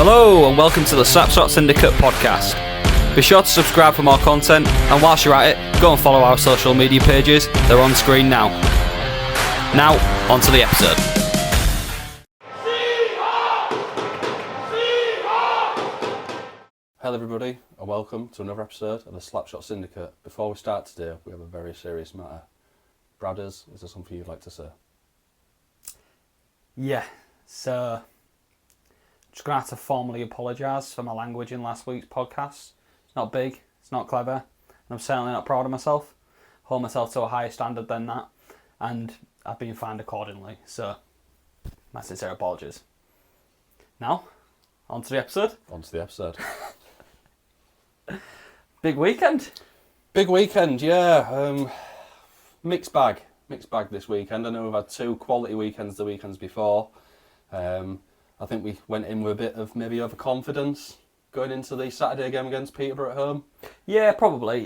Hello and welcome to the Slapshot Syndicate podcast. Be sure to subscribe for more content, and whilst you're at it, go and follow our social media pages. They're on screen now. Now, on to the episode. Hello everybody and welcome to another episode of the Slapshot Syndicate. Before we start today, we have a very serious matter. Brad, is there something you'd like to say? Yeah, so just going to have to formally apologise for my language in last week's podcast. It's not big, it's not clever, and I'm certainly not proud of myself. Hold myself to a higher standard than that, and I've been fined accordingly, so my sincere apologies. Now, on to the episode. On to the episode. Big weekend. Big weekend, yeah. Mixed bag this weekend. I know we've had two quality weekends the weekends before. I think we went in with a bit of maybe overconfidence going into the Saturday game against Peterborough at home. Yeah, probably.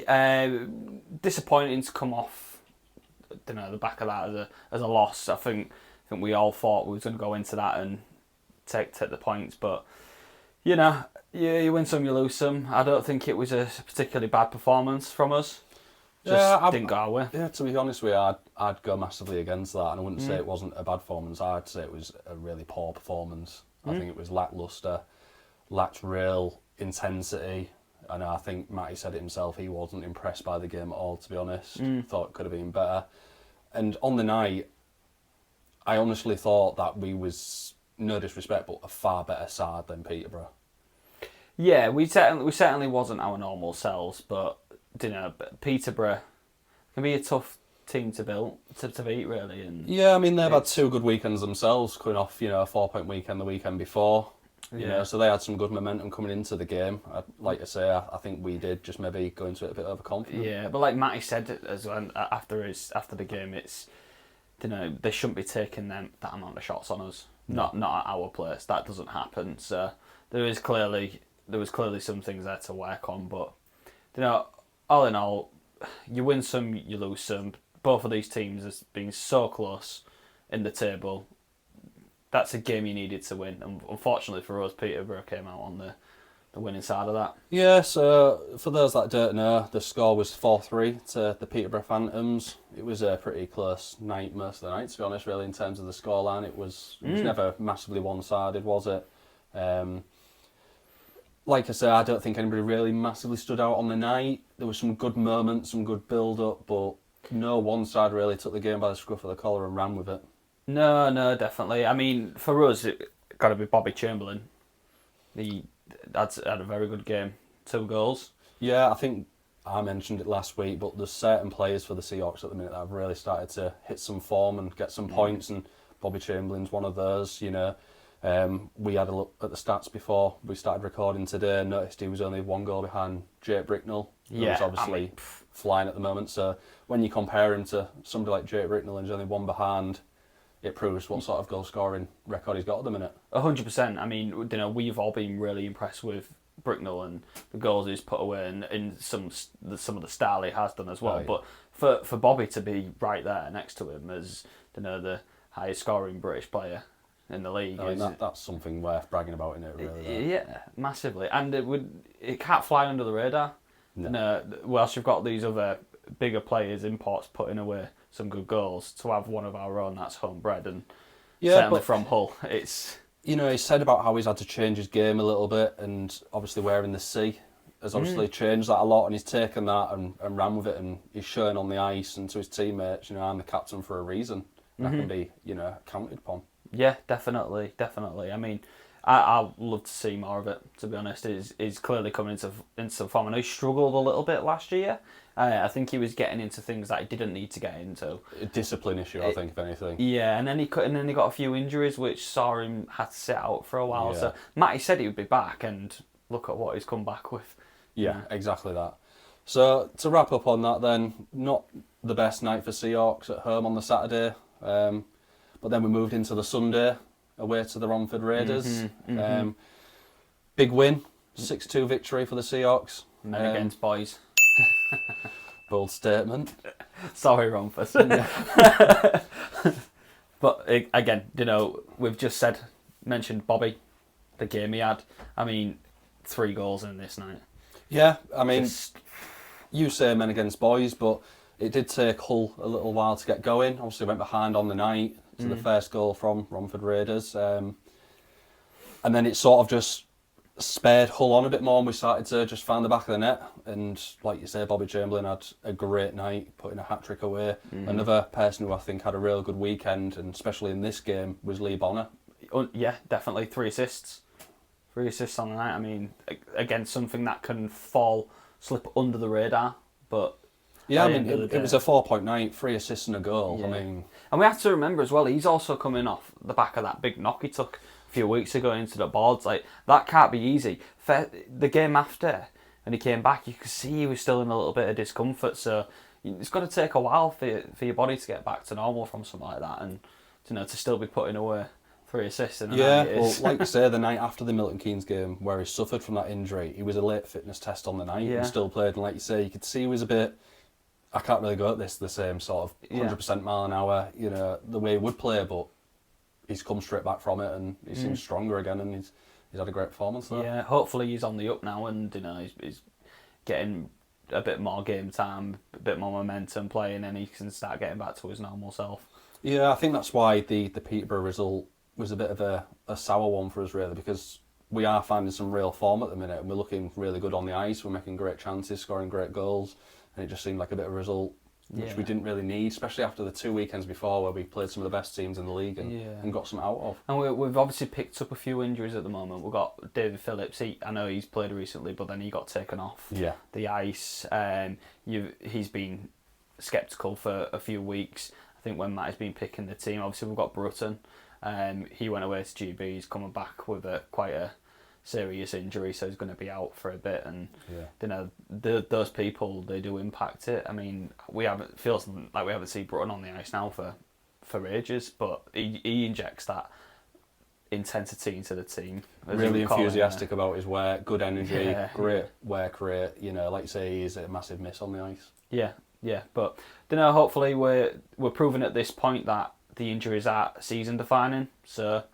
Disappointing to come off, the back of that as a loss. I think we all thought we was going to go into that and take the points, but you win some, you lose some. I don't think it was a particularly bad performance from us. Didn't go our way. Yeah, to be honest with you, I'd go massively against that, and I wouldn't say it wasn't a bad performance. I'd say it was a really poor performance. I think it was lacklustre, lacked real intensity, and I think Matty said it himself, he wasn't impressed by the game at all, to be honest. Thought it could have been better. And on the night, I honestly thought that we was, no disrespect, but a far better side than Peterborough. Yeah, we certainly wasn't our normal selves, but Peterborough can be a tough team to beat, really. And yeah, I mean they've had two good weekends themselves, coming off a 4-point weekend the weekend before. So they had some good momentum coming into the game. Like I say, I think we did just maybe go into it a bit overconfident. Yeah, but like Matty said as well after the game, it's they shouldn't be taking that amount of shots on us. Not at our place. That doesn't happen. So there was clearly some things there to work on, but all in all, you win some, you lose some. Both of these teams has been so close in the table. That's a game you needed to win. And unfortunately for us, Peterborough came out on the winning side of that. Yeah, so for those that don't know, the score was 4-3 to the Peterborough Phantoms. It was a pretty close night most of the night, to be honest, really, in terms of the scoreline. It was never massively one-sided, was it? Like I say, I don't think anybody really massively stood out on the night. There were some good moments, some good build-up, but no one side really took the game by the scruff of the collar and ran with it. No, definitely. I mean, for us, it got to be Bobby Chamberlain. He had a very good game. 2 goals. Yeah, I think I mentioned it last week, but there's certain players for the Seahawks at the minute that have really started to hit some form and get some points, and Bobby Chamberlain's one of those, We had a look at the stats before we started recording today and noticed he was only 1 goal behind Jake Bricknell, who's obviously flying at the moment. So when you compare him to somebody like Jake Bricknell and he's only 1 behind, it proves what sort of goal scoring record he's got at the minute. 100%. I mean, we've all been really impressed with Bricknell and the goals he's put away, and some of the style he has done as well. Oh, yeah. But for Bobby to be right there next to him as the highest scoring British player in the league, that's something worth bragging about, in it, really. Yeah, massively, and it can't fly under the radar. No. Whilst you've got these other bigger players, imports, putting away some good goals, to have one of our own that's homebred, and certainly from Hull, it's... He said about how he's had to change his game a little bit, and obviously wearing the C has obviously changed that a lot, and he's taken that and ran with it, and he's showing on the ice and to his teammates, I'm the captain for a reason. And I can be, counted upon. Yeah, definitely. I mean, I'd love to see more of it, to be honest. He's clearly coming into form. I know he struggled a little bit last year. I think he was getting into things that he didn't need to get into. A discipline issue, I think, if anything. Yeah, and then he got a few injuries, which saw him had to sit out for a while. Yeah. So Matty said he would be back, and look at what he's come back with. Yeah, exactly that. So to wrap up on that then, not the best night for Seahawks at home on the Saturday. But then we moved into the Sunday, away to the Romford Raiders. Big win, 6-2 victory for the Seahawks. Men against boys. Bold statement. Sorry, Romford. But again, we've just mentioned Bobby. the game he had. I mean, 3 goals in this night. Yeah, I mean, you say men against boys, but it did take Hull a little while to get going. Obviously went behind on the night to the first goal from Romford Raiders. And then it sort of just spared Hull on a bit more, and we started to just find the back of the net. And like you say, Bobby Chamberlain had a great night, putting a hat-trick away. Another person who I think had a real good weekend, and especially in this game, was Lee Bonner. Yeah, definitely 3 assists. 3 assists on the night. I mean, again, something that can slip under the radar, but... Yeah, I mean, it was a 4-point night, 3 assists and a goal. Yeah. I mean... And we have to remember as well, he's also coming off the back of that big knock he took a few weeks ago into the boards. Like, that can't be easy. The game after, when he came back, you could see he was still in a little bit of discomfort, so it's going to take a while for your body to get back to normal from something like that, and to still be putting away 3 assists in a night. Well, like you say, the night after the Milton Keynes game, where he suffered from that injury, he was a late fitness test on the night and still played. And like you say, you could see he was a bit... I can't really go at this the same sort of 100% mile an hour, the way he would play, but he's come straight back from it and he seems stronger again, and he's had a great performance there. Yeah, hopefully he's on the up now, and he's getting a bit more game time, a bit more momentum playing, and he can start getting back to his normal self. Yeah, I think that's why the Peterborough result was a bit of a sour one for us, really, because we are finding some real form at the minute, and we're looking really good on the ice. We're making great chances, scoring great goals. And it just seemed like a bit of a result which we didn't really need, especially after the 2 weekends before where we played some of the best teams in the league and got some out of. And we've obviously picked up a few injuries at the moment. We've got David Phillips. I know he's played recently, but then he got taken off the ice. He's been sceptical for a few weeks. I think when Matt has been picking the team, obviously we've got Brutton. He went away to GB. He's coming back with quite a serious injury, so he's going to be out for a bit, and those people, they do impact it. I mean, feels like we haven't seen Brutton on the ice now for ages, but he injects that intensity into the team. Really enthusiastic about his work, good energy, great work rate. Like you say, he's a massive miss on the ice. Yeah, but hopefully we're proving at this point that the injuries are season defining, so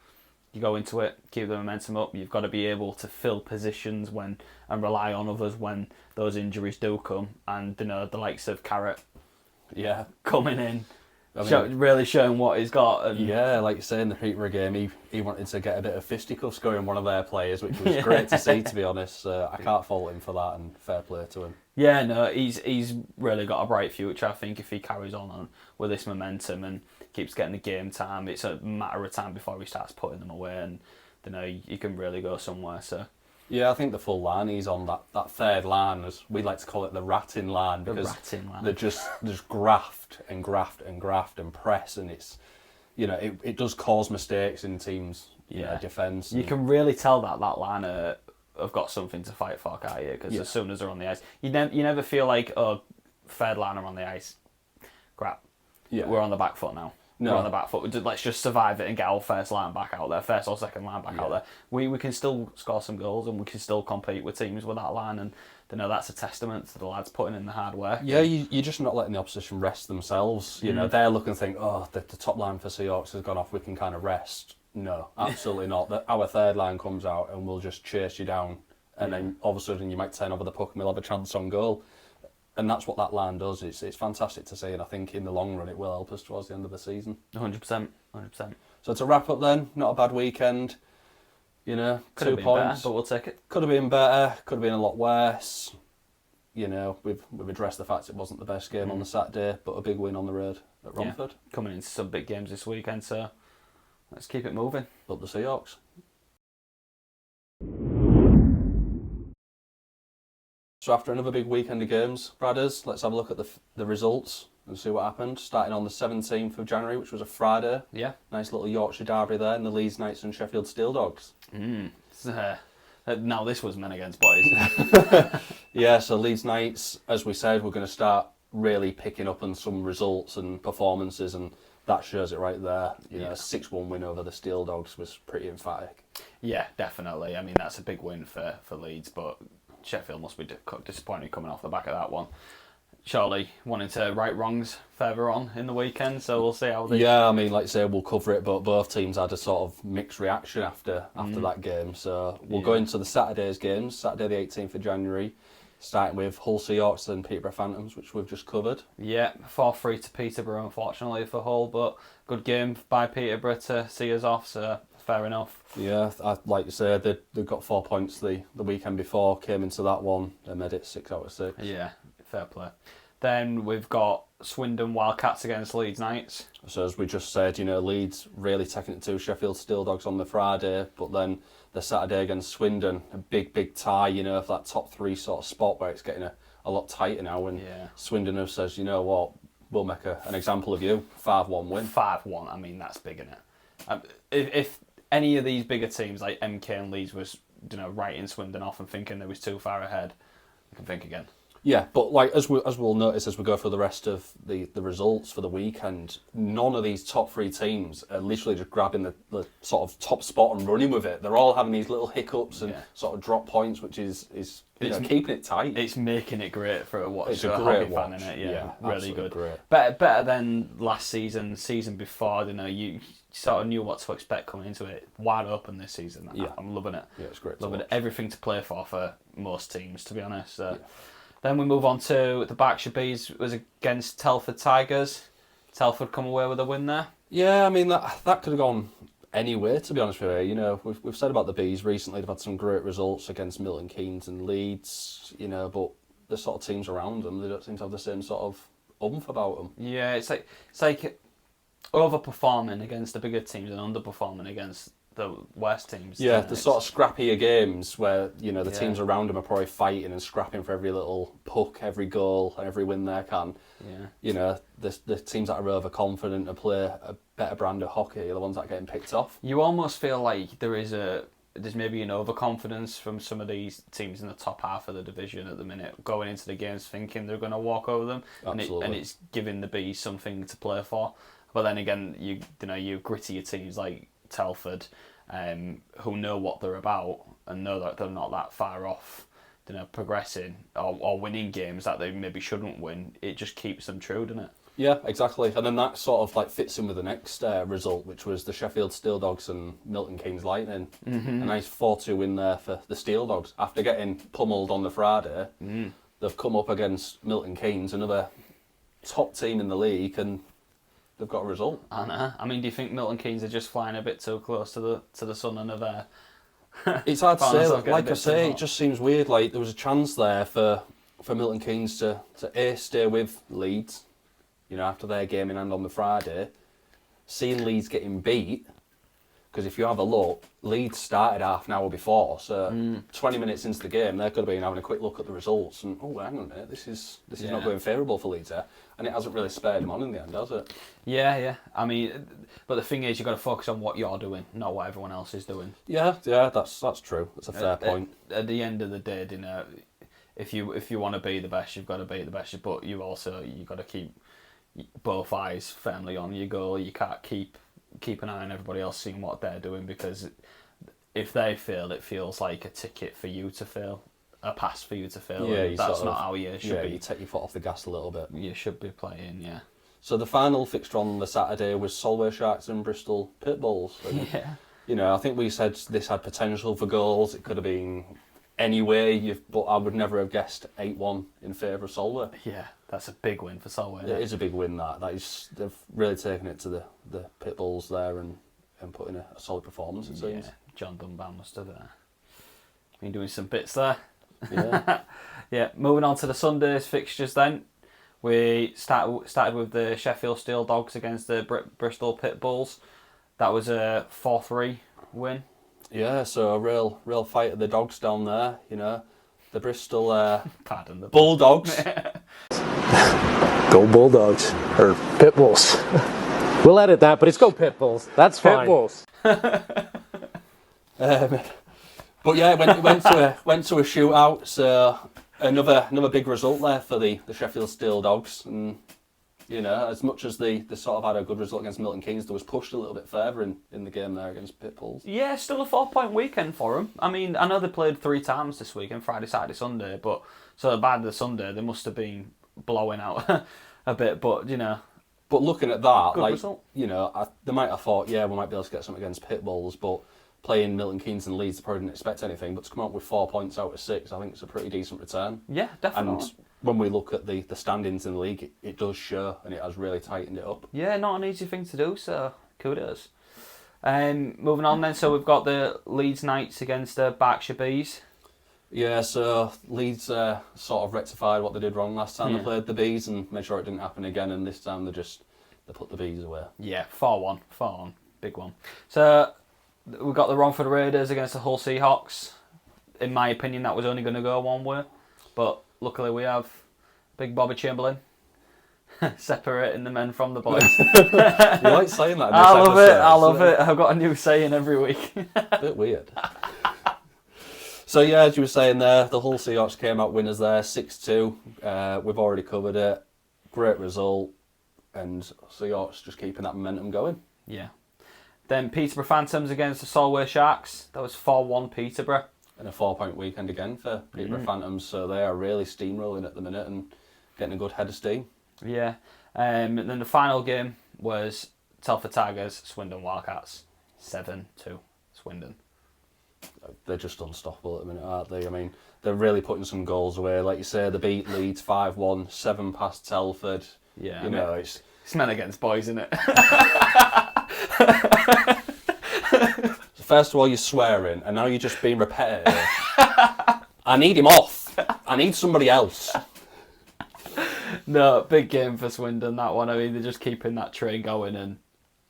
you go into it, keep the momentum up. You've got to be able to fill positions and rely on others when those injuries do come. And the likes of Carrot, coming in, really showing what he's got. And like you say, in the Peterborough game, he wanted to get a bit of fisticuffs going one of their players, which was great to see. To be honest, I can't fault him for that, and fair play to him. Yeah, no, he's really got a bright future. I think if he carries on with this momentum and keeps getting the game time, it's a matter of time before he starts putting them away, and you can really go somewhere. So yeah, I think the full line he's on, that third line, as we like to call it, the ratting line, because they just graft and graft and graft and press, and it's it does cause mistakes in teams defence. You can really tell that line have got something to fight for, can't you? Because as soon as they're on the ice, you never feel like, third line are on the ice, crap, we're on the back foot now. No. We're on the back foot. Let's just survive it and get our first line back out there, first or second line back out there. We can still score some goals, and we can still compete with teams with that line, and that's a testament to the lads putting in the hard work. Yeah, you're just not letting the opposition rest themselves. They're looking and think, the top line for Seahawks has gone off, we can kind of rest. No, absolutely not. Our third line comes out and we'll just chase you down, and then all of a sudden you might turn over the puck and we'll have a chance on goal. And that's what that line does. It's fantastic to see, and I think in the long run it will help us towards the end of the season. 100%. So to wrap up then, not a bad weekend. Could 2 have been points. better, but we'll take it. Could have been better. Could have been a lot worse. We've addressed the fact it wasn't the best game on the Saturday, but a big win on the road at Romford. Coming into some big games this weekend, so let's keep it moving. Up the Seahawks. So after another big weekend of games, Bradders, let's have a look at the results and see what happened. Starting on the 17th of January, which was a Friday. Yeah. Nice little Yorkshire derby there, and the Leeds Knights and Sheffield Steel Dogs. Now this was men against boys. Yeah, so Leeds Knights, as we said, we're going to start really picking up on some results and performances, and that shows it right there. A 6-1 win over the Steel Dogs was pretty emphatic. Yeah, definitely. I mean, that's a big win for Leeds, but Sheffield must be disappointed coming off the back of that one. surely wanting to right wrongs further on in the weekend, so we'll see how they... Yeah, I mean, like I say, we'll cover it, but both teams had a sort of mixed reaction after that game. So we'll go into the Saturday's games, Saturday the 18th of January, starting with Hull Seahawks and Peterborough Phantoms, which we've just covered. Yeah, 4-3 to Peterborough, unfortunately, for Hull, but good game by Peterborough to see us off, so fair enough. Yeah, like you say, they got 4 points the weekend before, came into that one, they made it 6 out of 6. Yeah, fair play. Then we've got Swindon Wildcats against Leeds Knights. So as we just said, Leeds really taking it to Sheffield Steel Dogs on the Friday, but then the Saturday against Swindon, a big tie, for that top 3 sort of spot where it's getting a lot tighter now, and Swindon have says, you know what, we'll make an example of you, 5-1 win. 5-1, I mean, that's big, isn't it? If any of these bigger teams like MK and Leeds was, writing Swindon off and thinking they was too far ahead, I can think again. Yeah, but like as we'll notice as we go through the rest of the results for the weekend, none of these top 3 teams are literally just grabbing the sort of top spot and running with it. They're all having these little hiccups and sort of drop points, which is keeping it tight. It's making it great for a watch. It's a great fan, watch. Innit? Yeah, really good. Great. Better than last season before. You sort of knew what to expect coming into it. Wide open this season. Yeah. I'm loving it. Yeah, it's great. Loving it. Everything to play for most teams, to be honest. Then we move on to the Berkshire Bees was against Telford Tigers. Telford come away with a win there. Yeah, I mean that could have gone anywhere, to be honest with you. We've said about the Bees recently, they've had some great results against Milton Keynes and Leeds, but the sort of teams around them, they don't seem to have the same sort of oomph about them. Yeah, it's like overperforming against the bigger teams and underperforming against the worst teams. Yeah, the sort of scrappier games where, the teams around them are probably fighting and scrapping for every little puck, every goal, and every win they can. Yeah. The teams that are overconfident and play a better brand of hockey are the ones that are getting picked off. You almost feel like there's maybe an overconfidence from some of these teams in the top half of the division at the minute, going into the games thinking they're going to walk over them. Absolutely. And it's giving the Bees something to play for. But then again, you grittier teams like Telford, who know what they're about and know that they're not that far off, progressing or winning games that they maybe shouldn't win. It just keeps them true, doesn't it? Yeah, exactly. And then that sort of fits in with the next result, which was the Sheffield Steel Dogs and Milton Keynes Lightning. Mm-hmm. A nice 4-2 win there for the Steel Dogs. After getting pummeled on the Friday, they've come up against Milton Keynes, another top team in the league, and they've got a result. I know. I mean, do you think Milton Keynes are just flying a bit too close to the sun and are It's hard to say. Like I say, it just seems weird. Like there was a chance there for Milton Keynes to stay with Leeds, after their game in hand on the Friday, seeing Leeds getting beat. Because if you have a look, Leeds started half an hour before, so 20 minutes into the game, they could have been having a quick look at the results and, oh, hang on a minute, this is not going favourable for Leeds here. And it hasn't really spared them on in the end, has it? Yeah. I mean, but the thing is, you've got to focus on what you're doing, not what everyone else is doing. Yeah, that's true. That's a fair point. At the end of the day, if you want to be the best, you've got to be the best. But you've got to keep both eyes firmly on your goal. You can't keep an eye on everybody else seeing what they're doing, because if they fail, it feels like a ticket for you to fail, a pass for you to fail. Yeah, that's not how you should be. You take your foot off the gas a little bit. You should be playing, yeah. So the final fixture on the Saturday was Solway Sharks and Bristol Pitbulls. And, yeah. I think we said this had potential for goals. It could have been any way, but I would never have guessed 8-1 in favour of Solway. Yeah, that's a big win for Solway. It is a big win, they've really taken it to the Pitbulls there and put in a solid performance, it seems. Yeah, John Dunbar must have been doing some bits there. Yeah. Yeah, moving on to the Sunday's fixtures then. We started with the Sheffield Steel Dogs against the Bristol Pitbulls. That was a 4-3 win. Yeah, so a real fight of the dogs down there, The Bristol Pardon the Bulldogs. Go Bulldogs, or Pitbulls. We'll edit that, but it's go Pitbulls. That's fine. Pitbulls. But yeah, it went to a shootout. So another big result there for the Sheffield Steel Dogs. And as much as they sort of had a good result against Milton Keynes, they was pushed a little bit further in the game there against Pitbulls. Yeah, still a 4-point weekend for them. I mean, I know they played 3 times this weekend, Friday, Saturday, Sunday, but so by the Sunday they must have been blowing out a bit, but But looking at that, good like result. they might have thought, yeah, we might be able to get something against Pitbulls, but playing Milton Keynes and Leeds, they probably didn't expect anything. But to come out with 4 points out of 6, I think it's a pretty decent return. Yeah, definitely. And when we look at the standings in the league, it does show, and it has really tightened it up. Yeah, not an easy thing to do, so kudos. Moving on then, so we've got the Leeds Knights against the Berkshire Bees. Yeah, so Leeds sort of rectified what they did wrong last time they played the Bees and made sure it didn't happen again, and this time they put the Bees away. Yeah, 4-1, big one. So we've got the Romford Raiders against the Hull Seahawks. In my opinion, that was only going to go one way, but luckily we have Big Bobby Chamberlain separating the men from the boys. You like saying that in this I love episode, it. I love it. I've got a new saying every week. A bit weird. So yeah, as you were saying there, the Hull Seahawks came out winners there, 6-2. We've already covered it. Great result, and Seahawks just keeping that momentum going. Yeah. Then Peterborough Phantoms against the Solway Sharks. That was 4-1 Peterborough. And a 4-point weekend again for Peterborough Phantoms, so they are really steamrolling at the minute and getting a good head of steam. Yeah. And then the final game was Telford Tigers, Swindon Wildcats. 7-2 Swindon. They're just unstoppable at the minute, aren't they? I mean, they're really putting some goals away. Like you say, they beat Leeds 5-1, 7 past Telford. Yeah. It's men against boys, isn't it? First of all, you're swearing, and now you're just being repetitive. I need him off. I need somebody else. No, big game for Swindon, that one. I mean, they're just keeping that train going, and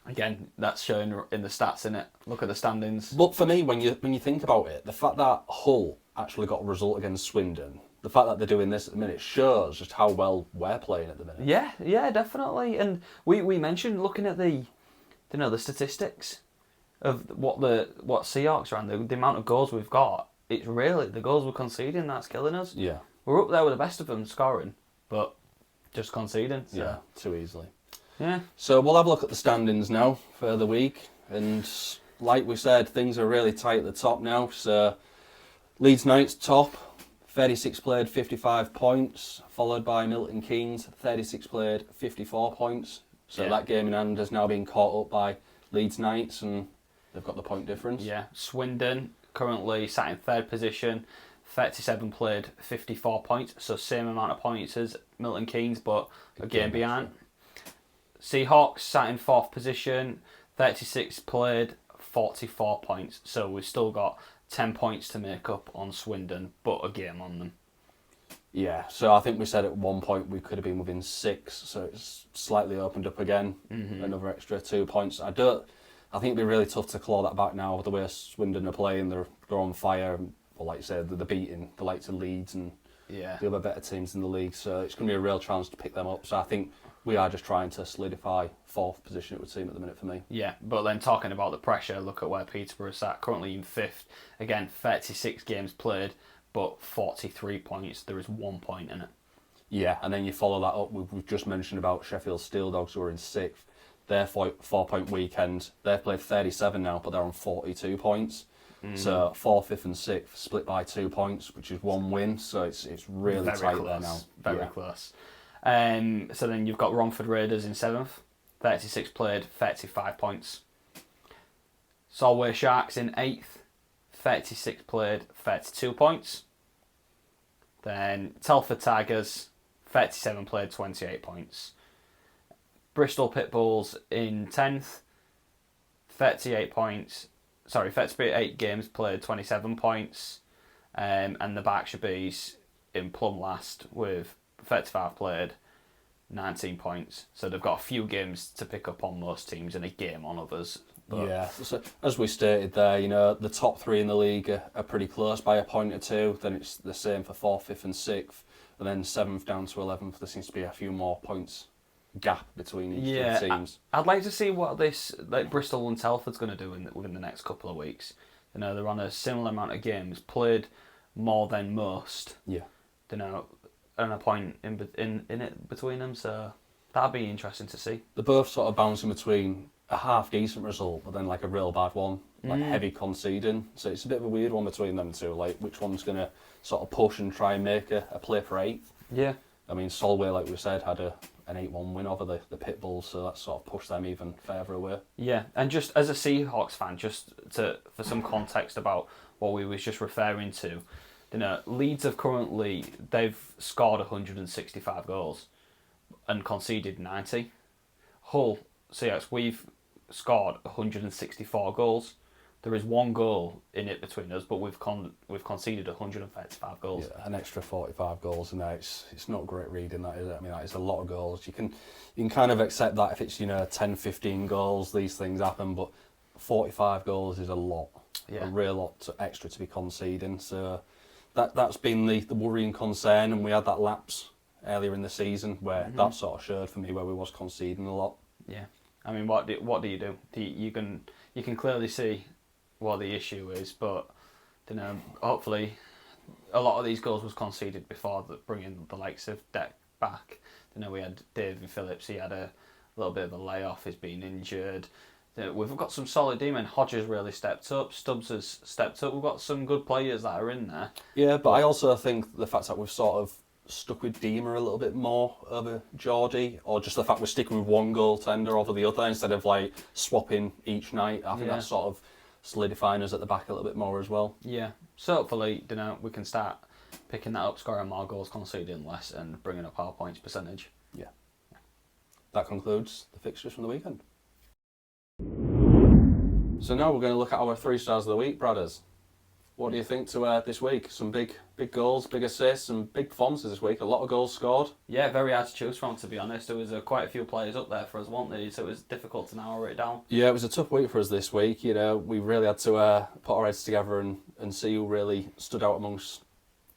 again, that's showing in the stats, innit? Look at the standings. But for me, when you think about it, the fact that Hull actually got a result against Swindon, the fact that they're doing this at the minute shows just how well we're playing at the minute. Yeah, definitely. And we mentioned looking at the statistics of what Seahawks are and the amount of goals we've got. It's really the goals we're conceding that's killing us. Yeah. We're up there with the best of them scoring, but just conceding. So. Yeah, too easily. Yeah. So we'll have a look at the standings now for the week. And like we said, things are really tight at the top now. So Leeds Knights top, 36 played, 55 points, followed by Milton Keynes, 36 played, 54 points. So that game in hand has now been caught up by Leeds Knights, and they've got the point difference. Yeah. Swindon currently sat in third position, 37 played, 54 points. So same amount of points as Milton Keynes, but a game behind. Seahawks sat in fourth position, 36 played, 44 points. So we've still got 10 points to make up on Swindon, but a game on them. Yeah, so I think we said at one point we could have been within 6, so it's slightly opened up again, another extra 2 points. I think it'd be really tough to claw that back now, the way Swindon are playing, they're on fire, or like you said, they're beating the likes of Leeds and the other better teams in the league, so it's going to be a real chance to pick them up. So I think we are just trying to solidify 4th position, it would seem, at the minute for me. Yeah, but then talking about the pressure, look at where Peterborough is at, currently in 5th. Again, 36 games played, but 43 points. There is 1 point in it. Yeah, and then you follow that up, we've just mentioned about Sheffield Steel Dogs, who are in 6th. Their 4-point weekend, they've played 37 now, but they're on 42 points. So 4th, 5th and 6th split by 2 points, which is 1 win, so it's really Very tight close. there now. Very close. So then you've got Romford Raiders in 7th, 36 played, 35 points. Solway Sharks in 8th, 36 played, 32 points. Then Telford Tigers, 37 played, 28 points. Bristol Pitbulls in 10th, 38 points. 38 games played, 27 points. And the Berkshire Bees in plumb last with 35 played, 19 points. So they've got a few games to pick up on most teams and a game on others. But Yeah, so as we stated there, the top 3 in the league are pretty close by a point or 2. Then it's the same for 4th, 5th and 6th. And then 7th down to 11th, there seems to be a few more points gap between each of the teams. I'd like to see what this Bristol and Telford's going to do within the next couple of weeks. They're on a similar amount of games, played more than most. Yeah. And a point in it between them, so that'd be interesting to see. They're both sort of bouncing between a half decent result, but then like a real bad one, like heavy conceding. So it's a bit of a weird one between them two. Like which one's going to sort of push and try and make a play for 8th. Yeah. I mean, Solway, like we said, had an 8-1 win over the Pitbulls, so that sort of pushed them even further away. Yeah, and just as a Seahawks fan, for some context about what we was just referring to, Leeds they've scored 165 goals and conceded 90. Hull Seahawks, we've scored 164 goals. There is one goal in it between us, but we've conceded 135 goals. Yeah, an extra 45 goals, and it's not great reading, that is it? I mean, that is a lot of goals. You can kind of accept that if it's 10, 15 goals, these things happen, but 45 goals is a lot, a real lot extra to be conceding. So that's been the worrying concern, and we had that lapse earlier in the season where that sort of showed for me where we was conceding a lot. Yeah, I mean, what do you do? You can clearly see what the issue is, but hopefully a lot of these goals was conceded before bringing the likes of Deck back. We had David Phillips, he had a little bit of a layoff, he's been injured. We've got some solid D-men. Hodges really stepped up, Stubbs has stepped up. We've got some good players that are in there. Yeah, but I also think the fact that we've sort of stuck with Deemer a little bit more over Geordie, or just the fact we're sticking with one goaltender over the other instead of like swapping each night. I think that's sort of solidifying us at the back a little bit more as well. Yeah, so hopefully we can start picking that up, scoring more goals, conceding less, and bringing up our points percentage. Yeah. That concludes the fixtures from the weekend. So now we're going to look at our 3 stars of the week, Bradders. What do you think to this week? Some big goals, big assists, some big performances this week. A lot of goals scored. Yeah, very hard to choose from, to be honest. There was quite a few players up there for us, weren't there? So it was difficult to narrow it down. Yeah, it was a tough week for us this week. We really had to put our heads together and see who really stood out amongst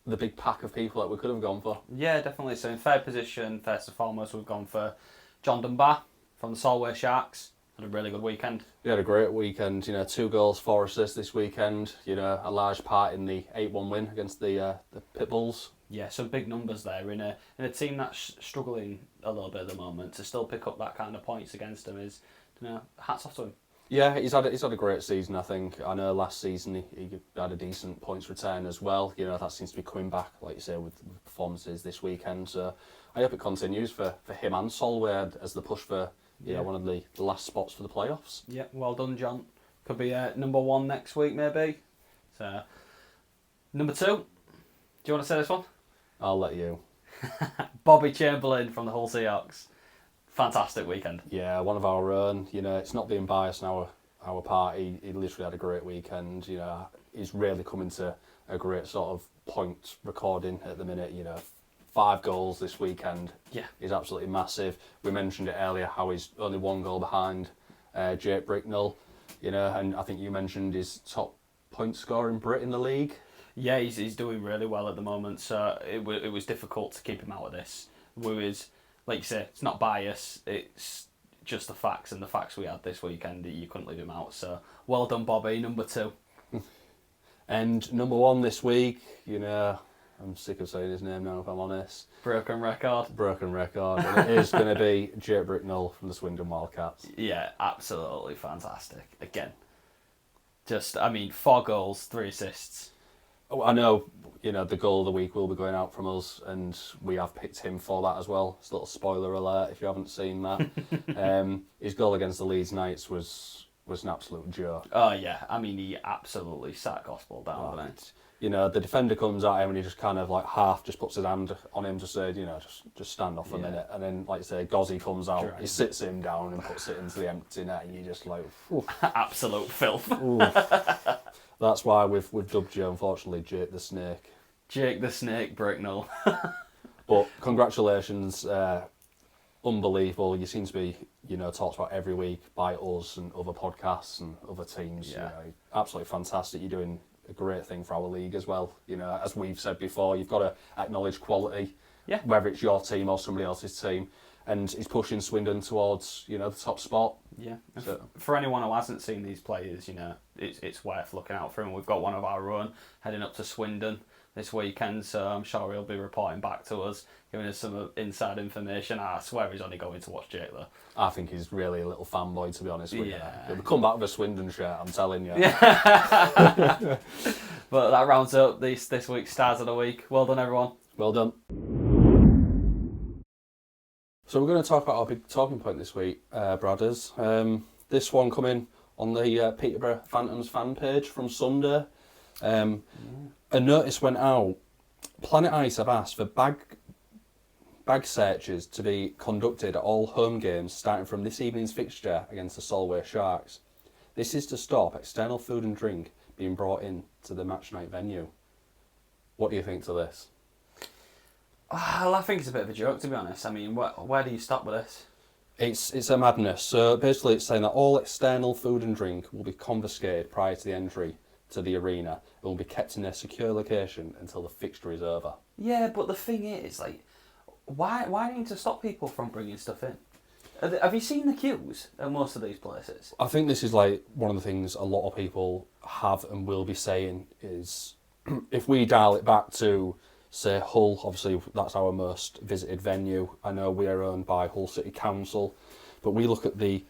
the big pack of people that we could have gone for. Yeah, definitely. So in third position, first and foremost, we've gone for John Dunbar from the Solway Sharks. Had a really good weekend. We had a great weekend. 2 goals, 4 assists this weekend. A large part in the 8-1 win against the Pitbulls. Yeah, some big numbers there in a team that's struggling a little bit at the moment. To still pick up that kind of points against them is, hats off to him. Yeah, he's had a great season. I think. I know last season he had a decent points return as well. That seems to be coming back, like you say, with performances this weekend. So I hope it continues for him and Solway as the push for. One of the last spots for the playoffs. Yeah, well done, John. Could be number 1 next week, maybe. So, number 2. Do you want to say this one? I'll let you. Bobby Chamberlain from the Hull Seahawks. Fantastic weekend. Yeah, one of our own. It's not being biased on our part. He literally had a great weekend. He's really coming to a great sort of point recording at the minute. 5 goals this weekend is absolutely massive. We mentioned it earlier how he's only 1 goal behind Jake Bricknell, and I think you mentioned his top point scoring Brit in the league. Yeah, he's doing really well at the moment, so it was difficult to keep him out of this. Like you say, it's not bias, it's just the facts, and the facts we had this weekend, you couldn't leave him out. So well done, Bobby, number 2. And number 1 this week, I'm sick of saying his name now, if I'm honest. Broken record. And it is going to be Jake Bricknell from the Swindon Wildcats. Yeah, absolutely fantastic. Again, 4 goals, 3 assists. Oh, I know, the goal of the week will be going out from us, and we have picked him for that as well. It's a little spoiler alert if you haven't seen that. His goal against the Leeds Knights was an absolute joke. Oh, yeah. he absolutely sat gospel down, didn't it? The defender comes at him and he just kind of like half just puts his hand on him to say, just stand off a minute. And then, like you say, Gozzy comes out, he sits him down and puts it into the empty net, and you just like, absolute filth. That's why we've dubbed you, unfortunately, Jake the Snake. Jake the Snake Bricknell. But congratulations, unbelievable. You seem to be, talked about every week by us and other podcasts and other teams. Yeah. Absolutely fantastic. You're doing a great thing for our league as well. As we've said before, you've got to acknowledge quality, whether it's your team or somebody else's team, and he's pushing Swindon towards the top spot. Yeah. So, for anyone who hasn't seen these players, it's worth looking out for him. We've got one of our own heading up to Swindon this weekend, so I'm sure he'll be reporting back to us, giving us some inside information. I swear he's only going to watch Jake though. I think he's really a little fanboy, to be honest with you. He'll come back with a Swindon shirt, I'm telling you. But that rounds up this week's Stars of the Week. Well done, everyone. Well done. So we're going to talk about our big talking point this week, Bradders. This one coming on the Peterborough Phantoms fan page from Sunday. A notice went out. Planet Ice have asked for bag searches to be conducted at all home games starting from this evening's fixture against the Solway Sharks. This is to stop external food and drink being brought in to the match night venue. What do you think to this? Well, I think it's a bit of a joke, to be honest. I mean, where do you stop with this? It's a madness. So basically it's saying that all external food and drink will be confiscated prior to the entry to the arena and will be kept in a secure location until the fixture is over. Yeah, but the thing is, like, why do you need to stop people from bringing stuff in? Have you seen the queues at most of these places? I think this is like one of the things a lot of people have and will be saying is if we dial it back to, say, Hull, obviously that's our most visited venue. I know we are owned by Hull City Council, but we look at the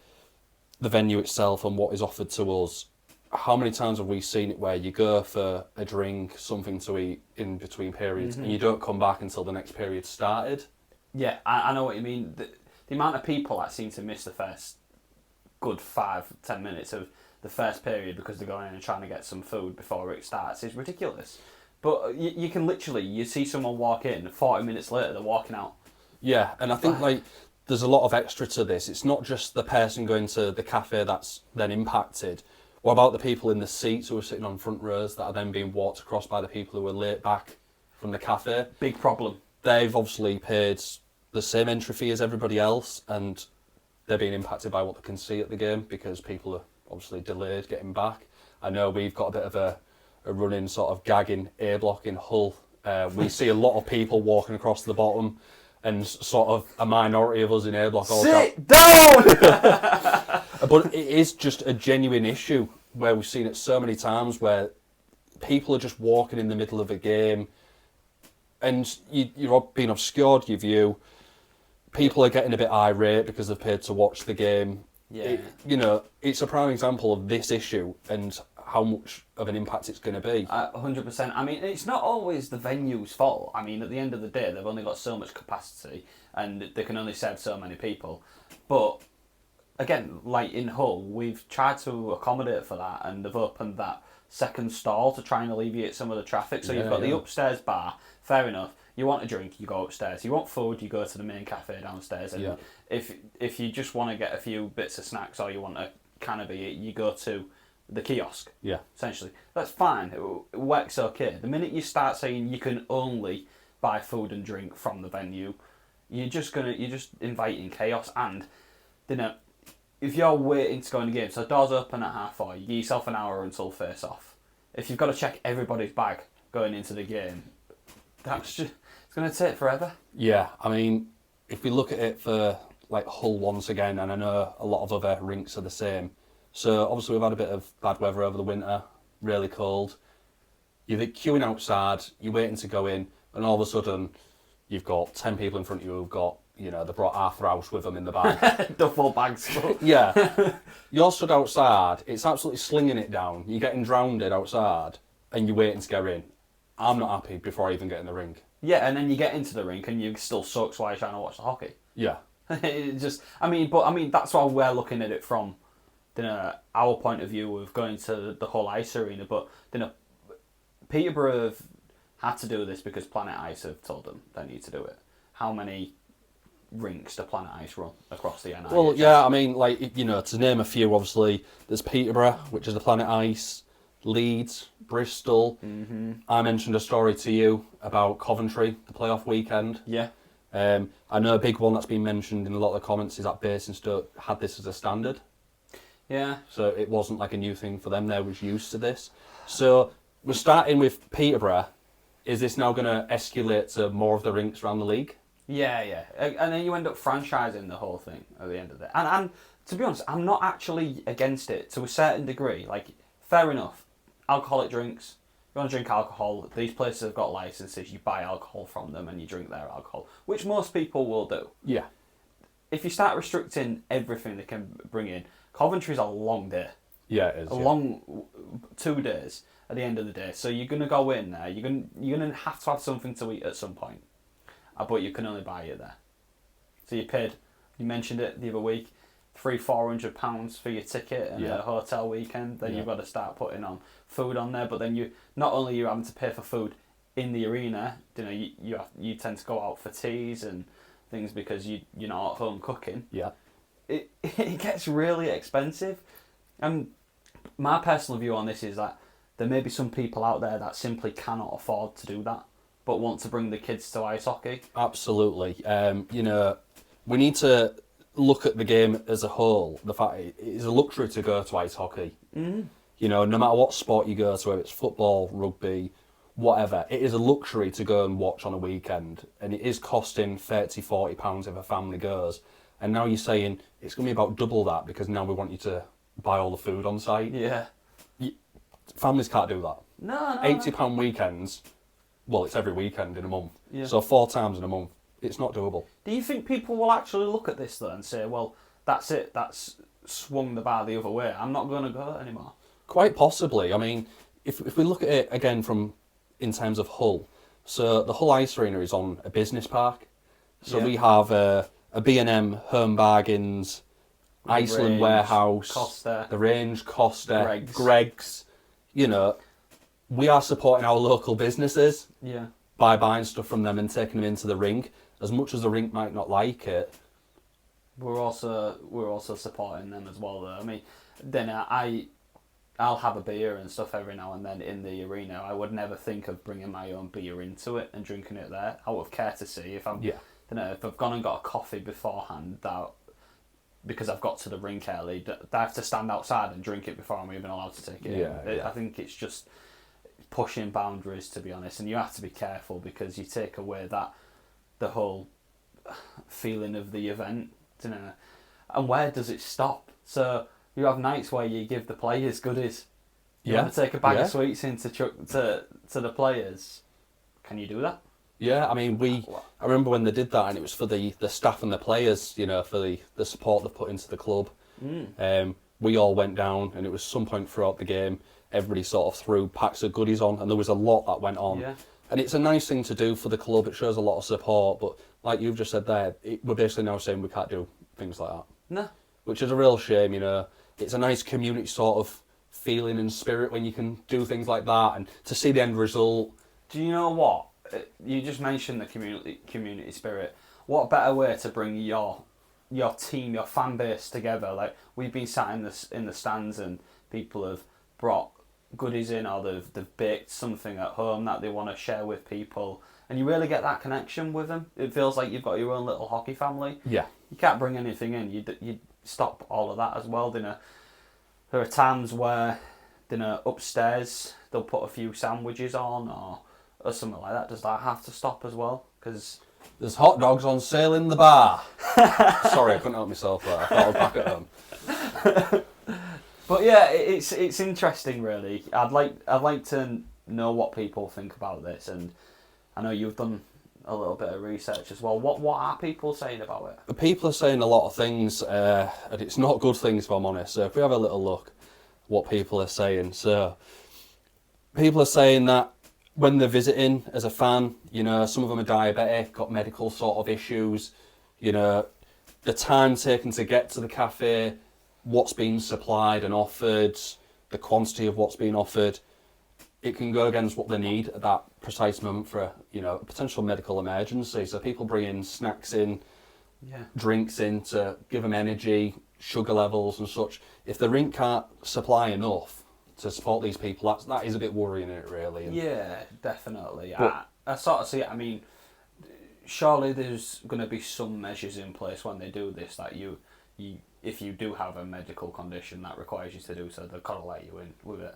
venue itself and what is offered to us. How many times have we seen it where you go for a drink, something to eat in between periods, and you don't come back until the next period started? Yeah, I know what you mean. The amount of people that seem to miss the first good 5-10 minutes of the first period because they're going in and trying to get some food before it starts is ridiculous. But you can literally, you see someone walk in, 40 minutes later they're walking out. Yeah, and I think like there's a lot of extra to this. It's not just the person going to the cafe that's then impacted. What about the people in the seats who are sitting on front rows that are then being walked across by the people who are late back from the cafe? Big problem. They've obviously paid the same entry fee as everybody else, and they're being impacted by what they can see at the game because people are obviously delayed getting back. I know we've got a bit of a running sort of gagging A block in Hull. We see a lot of people walking across the bottom, and sort of a minority of us in A block all Sit down! But it is just a genuine issue where we've seen it so many times where people are just walking in the middle of a game and you're being obscured, your view. People are getting a bit irate because they've paid to watch the game. Yeah. It's a prime example of this issue and how much of an impact it's going to be. 100%. I mean, it's not always the venue's fault. I mean, at the end of the day, they've only got so much capacity and they can only serve so many people. But again, like in Hull, we've tried to accommodate for that and they've opened that second stall to try and alleviate some of the traffic. So you've got the upstairs bar, fair enough. You want a drink, you go upstairs. You want food, you go to the main cafe downstairs. And if you just want to get a few bits of snacks or you want a can of beer, you go to the kiosk. Yeah. Essentially. That's fine. It works okay. The minute you start saying you can only buy food and drink from the venue, you're just inviting chaos. And if you're waiting to go in the game, so doors open at 4:30, you give yourself an hour until face off. If you've got to check everybody's bag going into the game, it's going to take forever. Yeah, I mean, if we look at it for like Hull once again, and I know a lot of other rinks are the same. So obviously we've had a bit of bad weather over the winter, really cold. You're queuing outside, you're waiting to go in, and all of a sudden you've got 10 people in front of you who've got, they brought half their house with them in the bag. Duffel bags full. Yeah. You're stood outside, it's absolutely slinging it down, you're getting drowned outside, and you're waiting to get in. I'm not happy before I even get in the rink. Yeah, and then you get into the rink and you're still soaked while you're trying to watch the hockey. Yeah. I mean, that's why we're looking at it from, our point of view of going to the Hull Ice Arena. But, Peterborough have had to do this because Planet Ice have told them they need to do it. How many rinks do Planet Ice run across the NIHL? Well, yeah, I mean, to name a few, obviously, there's Peterborough, which is the Planet Ice, Leeds, Bristol. Mm-hmm. I mentioned a story to you about Coventry, the playoff weekend. Yeah. I know a big one that's been mentioned in a lot of the comments is that Basingstoke had this as a standard. Yeah. So it wasn't like a new thing for them. They was used to this. So we're starting with Peterborough. Is this now going to escalate to more of the rinks around the league? Yeah. And then you end up franchising the whole thing at the end of it. And to be honest, I'm not actually against it to a certain degree. Like, fair enough. Alcoholic drinks. You want to drink alcohol, these places have got licenses, you buy alcohol from them and you drink their alcohol, which most people will do. Yeah. If you start restricting everything they can bring in, Coventry's a long day. Yeah, it is. Long 2 days at the end of the day. So you're going to go in there, you're going to have to have something to eat at some point. But you can only buy it there. So you mentioned it the other week, £300-400 for your ticket and a hotel weekend. Then you've got to start putting on food on there. But then you not only you're having to pay for food in the arena, you tend to go out for teas and things because you're not at home cooking. Yeah. It gets really expensive. And my personal view on this is that there may be some people out there that simply cannot afford to do that, but want to bring the kids to ice hockey. Absolutely. We need to look at the game as a whole. The fact it is a luxury to go to ice hockey. Mm. No matter what sport you go to, whether it's football, rugby, whatever, it is a luxury to go and watch on a weekend. And it is costing £30-40 if a family goes. And now you're saying it's going to be about double that because now we want you to buy all the food on site. Yeah. Families can't do that. No. £80 weekends, well, it's every weekend in a month. Yeah. So 4 times in a month, it's not doable. Do you think people will actually look at this though and say, well, that's it, that's swung the bar the other way, I'm not going to go anymore? Quite possibly. I mean, if we look at it again in terms of Hull, so the Hull Ice Arena is on a business park. So we have a B&M, Home Bargains, Iceland Range, Warehouse, Costa, the Range, Costa, Greggs. We are supporting our local businesses by buying stuff from them and taking them into the rink. As much as the rink might not like it, we're also supporting them as well. Though I mean, then I'll have a beer and stuff every now and then in the arena. I would never think of bringing my own beer into it and drinking it there out of courtesy. If if I've gone and got a coffee beforehand, because I've got to the rink early, I have to stand outside and drink it before I'm even allowed to take it in. I think it's just pushing boundaries, to be honest, and you have to be careful because you take away the whole feeling of the event, and where does it stop? So you have nights where you give the players goodies. You want to take a bag of sweets in to the players. Can you do that? Yeah, I mean, I remember when they did that, and it was for the staff and the players, for the support they put into the club. We all went down, and it was some point throughout the game, everybody sort of threw packs of goodies on, and there was a lot that went on. Yeah. And it's a nice thing to do for the club. It shows a lot of support, but like you've just said there, we're basically now saying we can't do things like that. No. Which is a real shame, It's a nice community sort of feeling and spirit when you can do things like that, and to see the end result. Do you know what? You just mentioned the community spirit. What better way to bring your team, your fan base together? Like, we've been sat in the stands and people have brought goodies in, or they've baked something at home that they want to share with people, and you really get that connection with them. It feels like you've got your own little hockey family. Yeah. You can't bring anything in. You stop all of that as well. There are times where upstairs they'll put a few sandwiches on or something like that. Does that have to stop as well? Because there's hot dogs on sale in the bar. Sorry, I couldn't help myself there. I thought I'd back at home. But yeah, it's interesting, really. I'd like to know what people think about this, and I know you've done a little bit of research as well. What are people saying about it? The people are saying a lot of things, and it's not good things, if I'm honest. So if we have a little look, what people are saying. So people are saying that when they're visiting as a fan, some of them are diabetic, got medical sort of issues. The time taken to get to the cafe, what's being supplied and offered, the quantity of what's being offered, it can go against what they need at that precise moment for a potential medical emergency. So people bringing snacks in, drinks in to give them energy, sugar levels and such. If the rink can't supply enough to support these people, that is a bit worrying, it really. Yeah, definitely. I sort of see it. I mean, surely there's going to be some measures in place when they do this that you if you do have a medical condition that requires you to do so, they've got to let you in with it.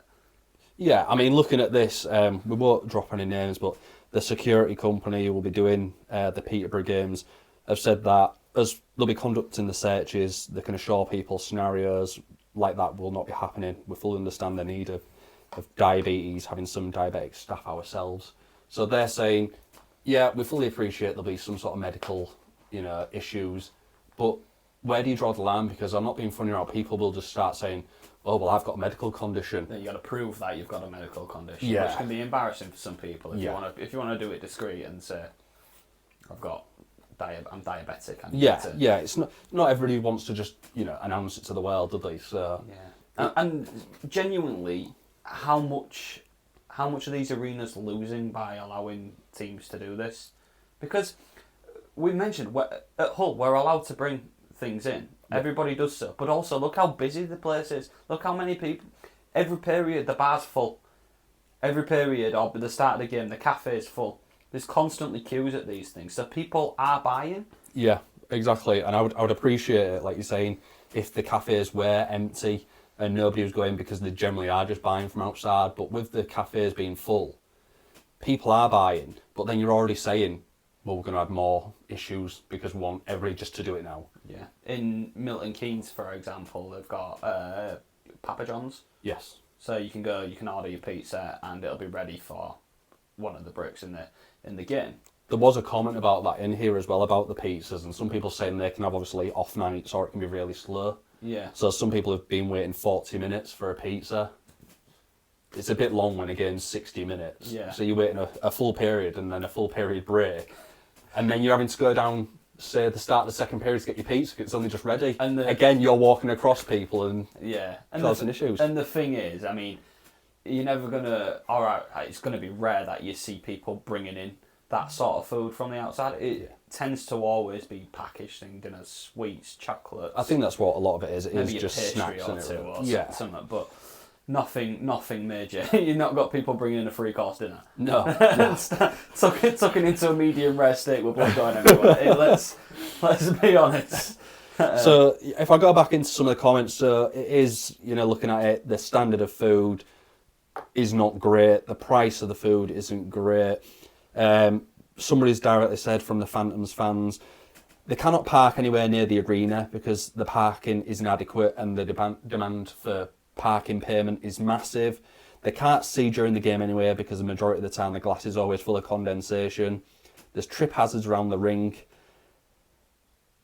Yeah, I mean, looking at this, we won't drop any names, but the security company who will be doing the Peterborough games have said that as they'll be conducting the searches, they can assure people scenarios like that will not be happening. We fully understand the need of diabetes, having some diabetic staff ourselves. So they're saying, yeah, we fully appreciate there'll be some sort of medical, issues, but where do you draw the line? Because I'm not being funny about people will just start saying, oh, well, I've got a medical condition. Then you got to prove that you've got a medical condition, which can be embarrassing for some people if you want to do it discreet and say, I've got I'm diabetic. Yeah. It's not everybody wants to just announce it to the world, do they? So and genuinely, how much are these arenas losing by allowing teams to do this? Because we mentioned at Hull we're allowed to bring things in. Everybody does so, but also look how busy the place is. Look how many people. Every period the bar's full. Every period or at the start of the game the cafe's full. There's constantly queues at these things, so people are buying. Yeah, exactly. And I would appreciate it, like you're saying, if the cafes were empty and nobody was going, because they generally are just buying from outside. But with the cafes being full, people are buying. But then you're already saying, well, we're going to have more issues because we want everybody just to do it now. Yeah. In Milton Keynes, for example, they've got Papa John's. Yes. So you can order your pizza and it'll be ready for one of the bricks in the game. There was a comment about that in here as well about the pizzas, and some people saying they can have obviously off nights or it can be really slow. Yeah. So some people have been waiting 40 minutes for a pizza. It's a bit long when a game's 60 minutes. Yeah. So you're waiting a full period and then a full period break, and then you're having to go down, say, the start of the second period to get your pizza because it's only just ready. And again, you're walking across people and causing issues. And the thing is, I mean, you're never gonna. All right, it's gonna be rare that you see people bringing in that sort of food from the outside. It tends to always be packaged in dinners, sweets, chocolates. I think that's what a lot of it is. It maybe is just snacks or two or something, but nothing major. You've not got people bringing in a 3-course dinner. No. Tucking into a medium rare steak with blood going everywhere. Let's be honest. So if I go back into some of the comments, so it is, looking at it, the standard of food is not great. The price of the food isn't great. Somebody's directly said from the Phantoms fans, they cannot park anywhere near the arena because the parking is inadequate and the demand for parking payment is massive. They can't see during the game anywhere because the majority of the time the glass is always full of condensation. There's trip hazards around the ring.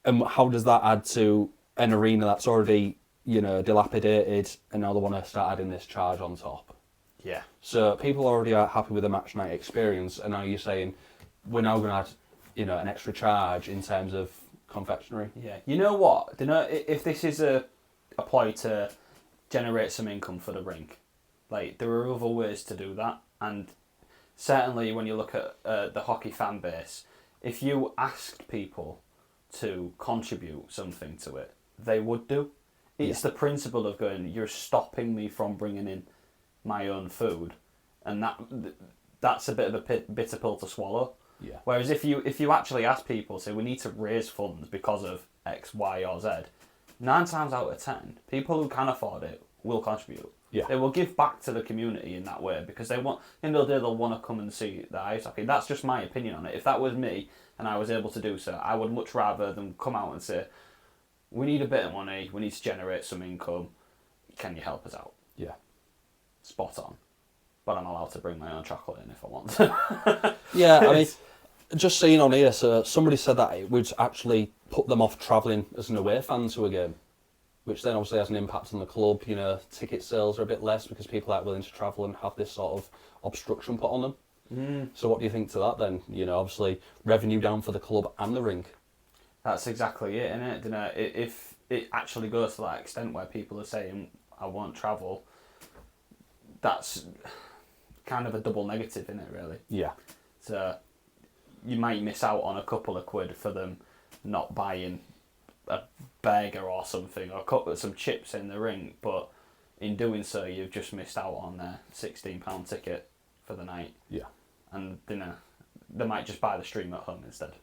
And how does that add to an arena that's already, dilapidated, and now they want to start adding this charge on top? Yeah. So people already are happy with the match night experience, and now you're saying we're now going to add, an extra charge in terms of confectionery. Yeah. You know what? If this is a ploy to generate some income for the rink, like there are other ways to do that, and certainly when you look at the hockey fan base, if you asked people to contribute something to it, they would do. It's the principle of going, you're stopping me from bringing in my own food, and that's a bit of a bitter pill to swallow. Yeah. Whereas if you actually ask people, say we need to raise funds because of X, Y, or Z, 9 times out of 10, people who can afford it will contribute. Yeah. They will give back to the community in that way because they want. In the end of the day, they'll want to come and see the ice hockey. That's just my opinion on it. If that was me and I was able to do so, I would much rather them come out and say, "We need a bit of money. We need to generate some income. Can you help us out?" Yeah. Spot on. But I'm allowed to bring my own chocolate in if I want to. Yeah, I mean, just seeing on here, so somebody said that it would actually put them off travelling as an away fan to a game, which then obviously has an impact on the club. Ticket sales are a bit less because people aren't willing to travel and have this sort of obstruction put on them. So what do you think to that then? Obviously revenue down for the club and the rink. That's exactly it, isn't it? If it actually goes to that extent where people are saying, I won't travel, that's kind of a double negative, isn't it, really? Yeah. So you might miss out on a couple of quid for them not buying a burger or something, or some chips in the rink, but in doing so you've just missed out on their £16 ticket for the night. Yeah. And they might just buy the stream at home instead.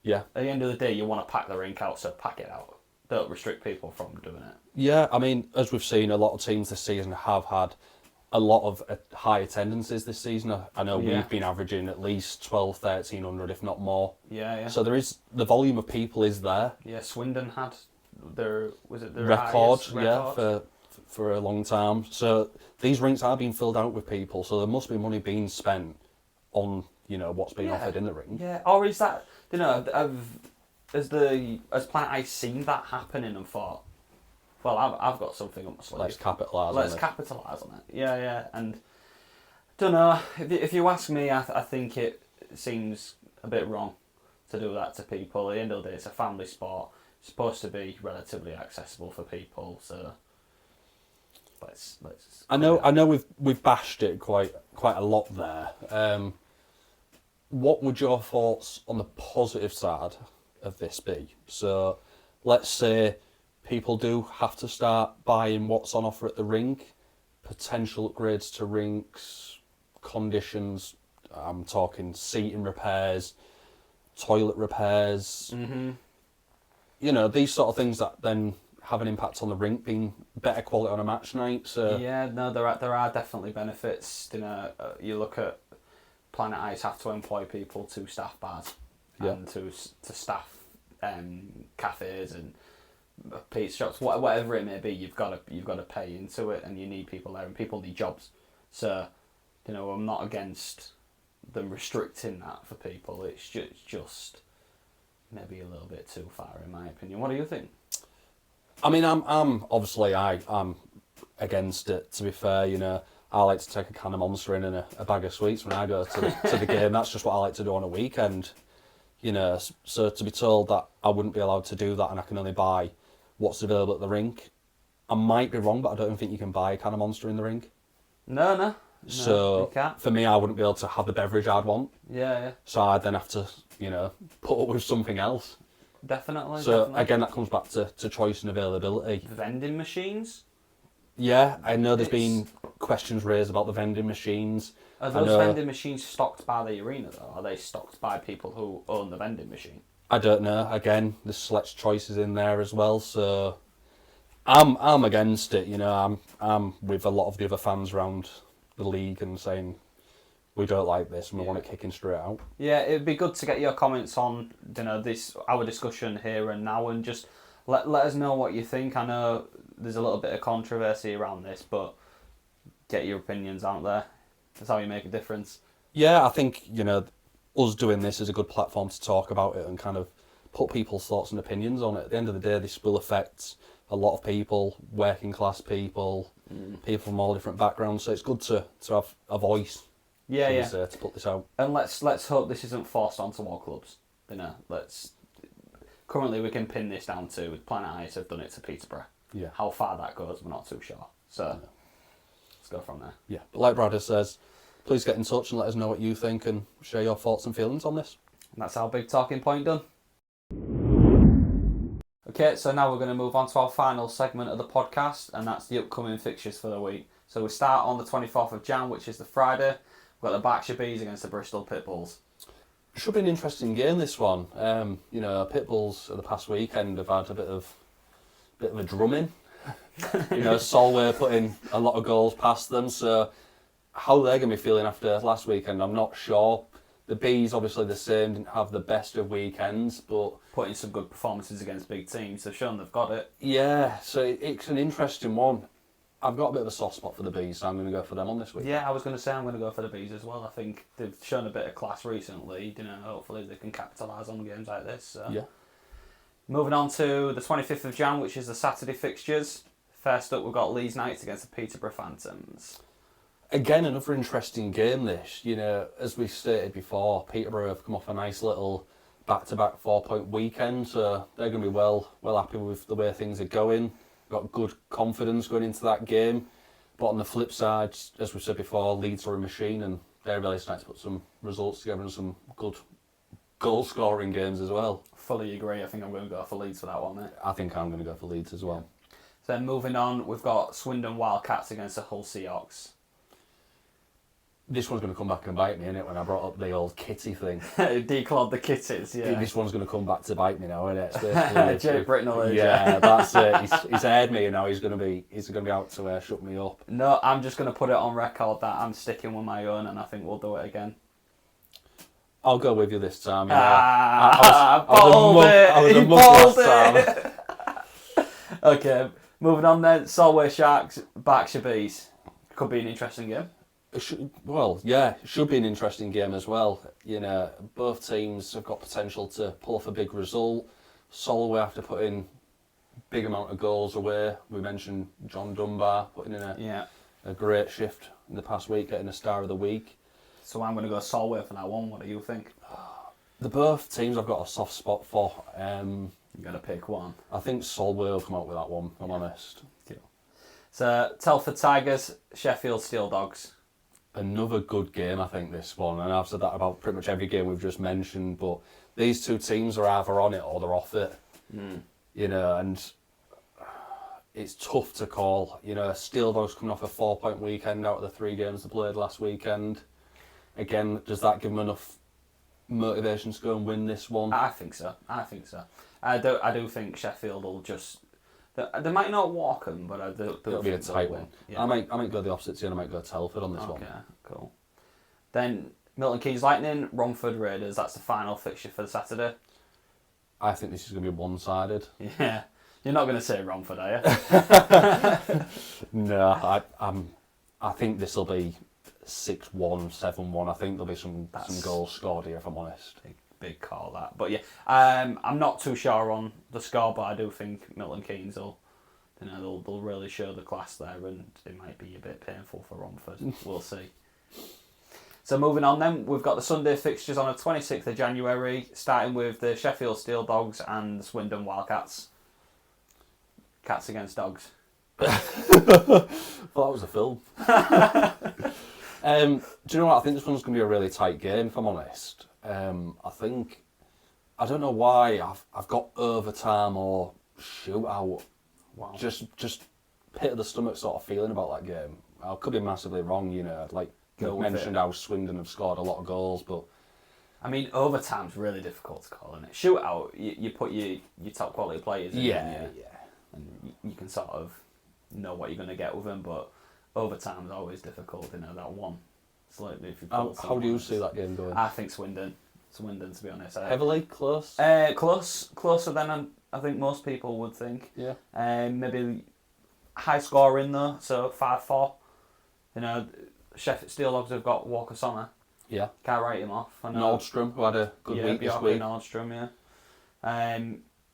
Yeah. At the end of the day, you want to pack the rink out, so pack it out. Don't restrict people from doing it. Yeah, I mean, as we've seen, a lot of teams this season have had a lot of high attendances this season. I know we've been averaging at least 1,200, 1,300, if not more. Yeah. So the volume of people is there. Yeah, Swindon had their record, record? for a long time. So these rinks are being filled out with people. So there must be money being spent on what's being offered in the ring. Yeah, or is that has Planet Ice seen that happening and thought, well, I've got something up my sleeve. Let's capitalise on it. Yeah, and don't know. If you ask me, I think it seems a bit wrong to do that to people. At the end of the day, it's a family sport. It's supposed to be relatively accessible for people. So let's. I know we've bashed it quite a lot there. What would your thoughts on the positive side of this be? So, let's say people do have to start buying what's on offer at the rink, potential upgrades to rinks, conditions. I'm talking seating repairs, toilet repairs. Mm-hmm. You know, these sort of things that then have an impact on the rink being better quality on a match night. So Yeah, no, there are definitely benefits. You know, you look at Planet Ice have to employ people to staff bars and to staff cafes and pizza shops, whatever it may be. You've got to pay into it, and you need people there, and people need jobs. So, you know, I'm not against them restricting that for people. It's just maybe a little bit too far, in my opinion. What do you think? I mean, I'm obviously I'm against it. To be fair, you know, I like to take a can of Monster in and a bag of sweets when I go to the game. That's just what I like to do on a weekend. You know, so to be told that I wouldn't be allowed to do that and I can only buy what's available at the rink, I might be wrong, but I don't think you can buy a can of Monster in the rink. No. So you can't. for me, I wouldn't be able to have the beverage I'd want. Yeah. So I'd then have to, you know, put up with something else. Definitely. So again, that comes back to choice and availability. Vending machines. Yeah, I know there's been questions raised about the vending machines. Are those vending machines stocked by the arena though? Are they stocked by people who own the vending machine? I don't know. Again, there's select choices in there as well. So I'm against it. You know, I'm with a lot of the other fans around the league and saying we don't like this and we want it kicking straight out. Yeah, it'd be good to get your comments on, you know, our discussion here and now, and just let us know what you think. I know there's a little bit of controversy around this, but get your opinions out there. That's how you make a difference. Yeah, I think, you know, us doing this is a good platform to talk about it and kind of put people's thoughts and opinions on it. At the end of the day, this will affect a lot of people, working class people, people from all different backgrounds. So it's good to have a voice. To put this out. And let's hope this isn't forced onto all clubs. You know, currently we can pin this down to Planet Ice have done it to Peterborough. Yeah. How far that goes, we're not too sure. So let's go from there. Yeah, but like Brad says, please get in touch and let us know what you think and share your thoughts and feelings on this. And that's our big talking point done. Okay, so now we're going to move on to our final segment of the podcast, and that's the upcoming fixtures for the week. So we start on the 24th of Jan, which is the Friday. We've got the Berkshire Bees against the Bristol Pitbulls. Should be an interesting game, this one. You know, Pitbulls at the past weekend have had a bit of a drumming. You know, Solway putting a lot of goals past them, so how they're going to be feeling after last weekend, I'm not sure. The Bees, obviously the same, didn't have the best of weekends, but putting some good performances against big teams. They've shown they've got it. Yeah, so it's an interesting one. I've got a bit of a soft spot for the Bees, so I'm going to go for them on this week. Yeah, I was going to say I'm going to go for the Bees as well. I think they've shown a bit of class recently. You know, hopefully they can capitalise on games like this. So. Yeah. Moving on to the 25th of Jan, which is the Saturday fixtures. First up, we've got Leeds Knights against the Peterborough Phantoms. Again, another interesting game this. You know, as we stated before, Peterborough have come off a nice little back-to-back 4-point weekend, so they're going to be well happy with the way things are going. Got good confidence going into that game. But on the flip side, as we said before, Leeds are a machine and they're really starting to put some results together and some good goal-scoring games as well. Fully agree. I think I'm going to go for Leeds for that one, mate. I think I'm going to go for Leeds as well. So then moving on, we've got Swindon Wildcats against the Hull Seahawks. This one's going to come back and bite me, innit, when I brought up the old kitty thing. Declawed the kitties, yeah. This one's going to come back to bite me now, isn't it? Jay Britnell. Yeah, that's it. He's aired me, and now he's going to be out to shut me up. No, I'm just going to put it on record that I'm sticking with my own, and I think we'll do it again. I'll go with you this time. I was a mug last time. Okay, moving on then. Solway Sharks, Berkshire Bees. Could be an interesting game. It should be an interesting game as well. You know, both teams have got potential to pull off a big result. Solway have to put in big amount of goals away. We mentioned John Dunbar putting in a great shift in the past week, getting a star of the week. So I'm going to go Solway for that one. What do you think? The both teams I've got a soft spot for. You got to pick one. I think Solway will come out with that one, if I'm honest. Cool. So, Telford Tigers, Sheffield Steel Dogs. Another good game, I think, this one. And I've said that about pretty much every game we've just mentioned. But these two teams are either on it or they're off it. You know, and it's tough to call. You know, Steel Dogs coming off a 4-point weekend out of the 3 games they played last weekend. Again, does that give them enough motivation to go and win this one? I think so. I do think Sheffield will just... They might not walk them, but I do It'll be a think tight they'll one. win. Yeah. I might go the opposite to you, and I might go Telford on this one. Okay, cool. Then Milton Keynes Lightning, Romford Raiders. That's the final fixture for the Saturday. I think this is going to be one-sided. Yeah. You're not going to say Romford, are you? No, I think this will be 6-1, 7-1. I think there'll be some goals scored here, if I'm honest. Big call that. But yeah, I'm not too sure on the score, but I do think Milton Keynes will, they'll really show the class there, and it might be a bit painful for Romford. We'll see. So moving on then, we've got the Sunday fixtures on the 26th of January, starting with the Sheffield Steel Dogs and the Swindon Wildcats. Cats against dogs. Thought that was a film. Do you know what? I think this one's going to be a really tight game, if I'm honest. I don't know why I've got overtime or shootout. Wow. Just pit of the stomach sort of feeling about that game. I could be massively wrong, you know. Like you mentioned how Swindon have scored a lot of goals, but I mean, overtime's really difficult to call, isn't it? Shootout, you put your top quality players in, yeah. and you can sort of know what you're going to get with them, but overtime's always difficult, that one. Slightly, if you how do you see that game going? I think Swindon, to be honest. Heavily close. Closer than I think most people would think. Yeah. Maybe high scoring though, so 5-4. Sheffield Steel Dogs have got Walker Sonner. Yeah. Can't write him off. Nordstrom, who had a good week this week. Nordstrom, yeah.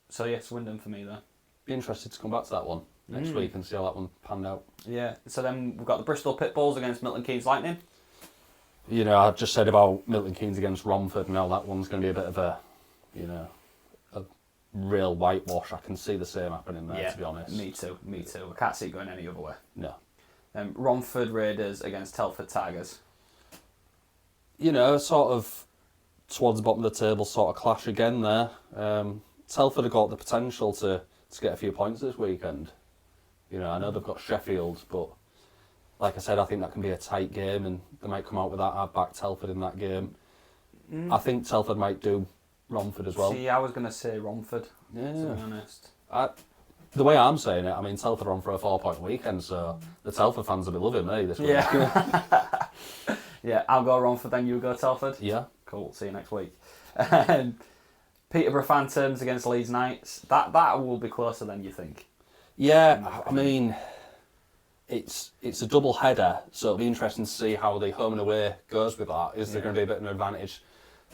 So yeah, Swindon for me though. Be interested to come back to that one next week and see how that one panned out. Yeah. So then we've got the Bristol Pitbulls against Milton Keynes Lightning. You know, I just said about Milton Keynes against Romford, and now that one's going to be a bit of a real whitewash. I can see the same happening there, to be honest. Me too. I can't see it going any other way. No. Romford Raiders against Telford Tigers. You know, sort of towards the bottom of the table sort of clash again there. Telford have got the potential to get a few points this weekend. You know, I know they've got Sheffield, but like I said, I think that can be a tight game, and they might come out with that. I'd back Telford in that game. I think Telford might do Romford as well. See, I was going to say Romford, yeah. to be honest. The way I'm saying it, I mean, Telford are on for a 4-point weekend, so the Telford fans will be loving me this week. Yeah. Yeah, I'll go Romford, then you go Telford. Yeah. Cool, see you next week. Peterborough Phantoms against Leeds Knights. That will be closer than you think. Yeah, I mean, it's a double header, so it'll be interesting to see how the home and away goes with that. Is there going to be a bit of an advantage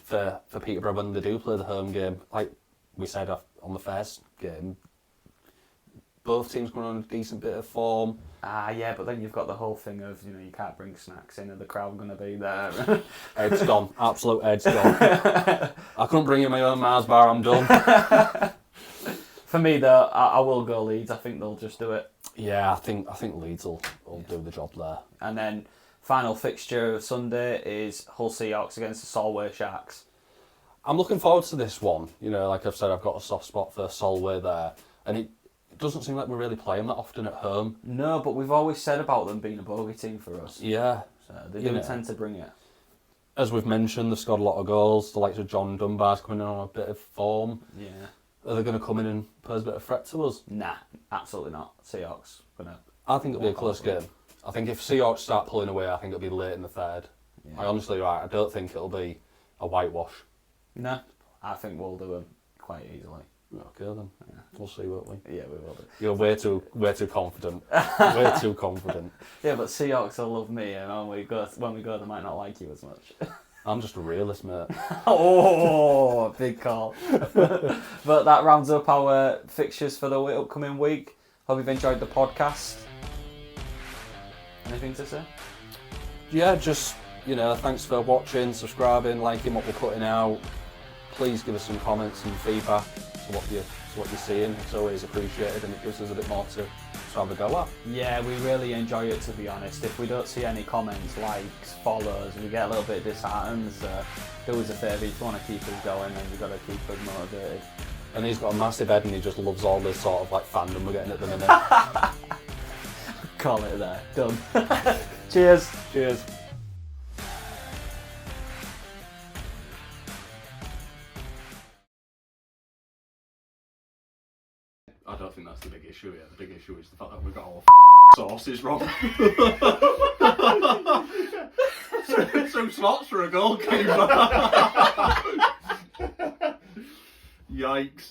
for Peterborough when they do play the home game? Like we said on the first game, both teams going on a decent bit of form. Yeah, but then you've got the whole thing of, you can't bring snacks in, and the crowd going to be there. Head's gone. Absolute head's gone. I couldn't bring in my own Mars bar, I'm done. For me, though, I will go Leeds. I think they'll just do it. Yeah, I think Leeds will do the job there. And then final fixture of Sunday is Hull Seahawks against the Solway Sharks. I'm looking forward to this one. You know, like I've said, I've got a soft spot for Solway there, and it doesn't seem like we're really playing that often at home. No, but we've always said about them being a bogey team for us. Yeah. So they do tend to bring it. As we've mentioned, they've scored a lot of goals. The likes of John Dunbar's coming in on a bit of form. Yeah. Are they going to come in and pose a bit of threat to us? Nah, absolutely not. Seahawks gonna. I think it'll be a close game. I think if Seahawks start pulling away, I think it'll be late in the third. Yeah. I honestly, I don't think it'll be a whitewash. No, I think we'll do them quite easily. Okay then. Yeah. We'll see, won't we? Yeah, we will do. You're way too confident. Way too confident. Yeah, but Seahawks will love me, and when we go, they might not like you as much. I'm just a realist, mate. Oh, big call. But that rounds up our fixtures for the upcoming week. Hope you've enjoyed the podcast. Anything to say? Yeah, just, thanks for watching, subscribing, liking what we're putting out. please give us some comments and feedback to what you're seeing. It's always appreciated, and it gives us a bit more to have a go at. Yeah, we really enjoy it, to be honest. If we don't see any comments, likes, follows, we get a little bit disheartened. So do us a favour, if you want to keep us going, then we've got to keep us motivated. And he's got a massive head, and he just loves all this sort of like fandom we're getting at the minute. Call it there. Done. Cheers. Cheers. I don't think that's the big issue here. The big issue is the fact that we got all sources wrong. 2 slots for a goalkeeper. Yikes.